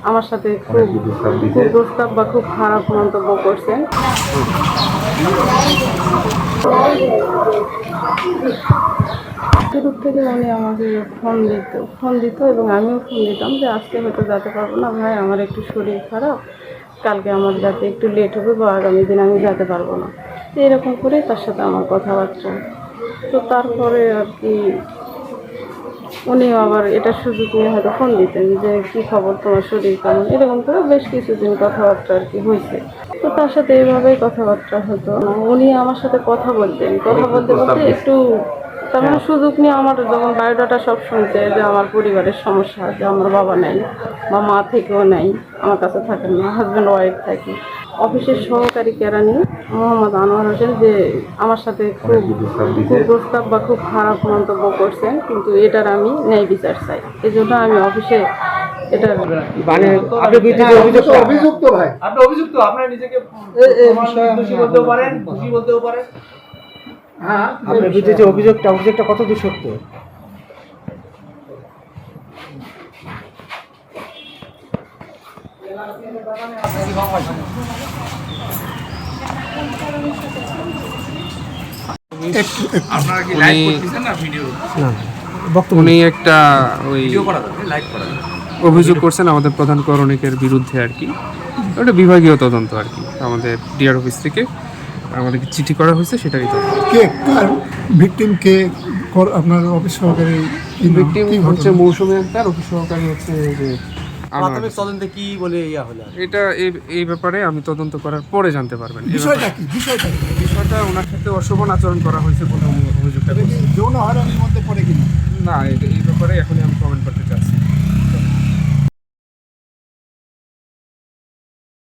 আমার সাথে খুব প্রস্তাব বা খুব খারাপ মন্তব্য করছেন। শুরু থেকে উনি আমাকে ফোন দিত এবং আমিও ফোন দিতাম যে আজকে হয়তো যেতে পারবো না ভাই, আমার একটু শরীর খারাপ, কালকে আমার যাতে একটু লেট হবে বা আগামী দিন আমি যেতে পারবো না। তো এরকম করেই তার সাথে আমার কথাবার্তা। তো তারপরে আর কি উনি আবার এটার সুযোগ নিয়ে হয়তো ফোন দিতেন যে কী খবর, তোমার শরীর কেমন, এরকম করে বেশ কিছুদিন কথাবার্তা আর কি হয়েছে। তো তার সাথে এইভাবেই কথাবার্তা হতো। উনি আমার সাথে কথা বলতেন, কথা বলতে বলতে একটু তার মানে সুযোগ নিয়ে আমার যখন বায়োডাটা সব শুনছে যে আমার পরিবারের সমস্যা, যে আমার বাবা নাই বা মা থেকেও নাই, আমার কাছে থাকেন না, হাজব্যান্ড ওয়াইফ থাকি। অফিসের সহকারী কেরানি মোহাম্মদ আনোয়ার হোসেন যে আমার সাথে খুব প্রস্তাব বা খুব খারাপ মন্তব্য করছেন, কিন্তু এটার আমি ন্যায় বিচার চাই। এই জন্য আমি অফিসে এটা মানে আপনি বিদ্যুৎ অভিযুক্ত ভাই, আপনি অভিযুক্ত, আপনারা নিজেকে দোষী বলতেও পারেন, খুশি বলতেও পারেন। হ্যাঁ আপনার বিদ্যুৎ অভিযোগটা কত দূর সত্য? আপনারা কি লাইভ করতেছেন না ভিডিও? না, বক্তব্য উনি একটা ওই ভিডিও করা যাবে, লাইভ করা যাবে। অভিযোগ করছেন আমাদের প্রধান করণিকের বিরুদ্ধে আর কি। ওটা বিভাগীয় তদন্ত আর কি, আমাদের ডিআর অফিস থেকে আমাদেরকে চিঠি করা হয়েছে, সেটাই তদন্ত। কে কার ভিকটিম কে আপনার অফিস সহকারী ভিকটিম হচ্ছে মৌসুমী আক্তার, অফিস সহকারী হচ্ছে যে আনোয়ার। প্রাথমিক তদন্তে কি বলে ইয়া হলো? এটা এই ব্যাপারে আমি তদন্ত করার পরে জানতে পারবেন। বিষয়টা কি? বিষয়টা ওনার সাথে অশোভন আচরণ করা হয়েছে বলে অভিযোগটা করছে। যৌন হয়রানির মধ্যে পড়ে কিনা? না, এই ব্যাপারে এখনই আমি কমেন্ট করতে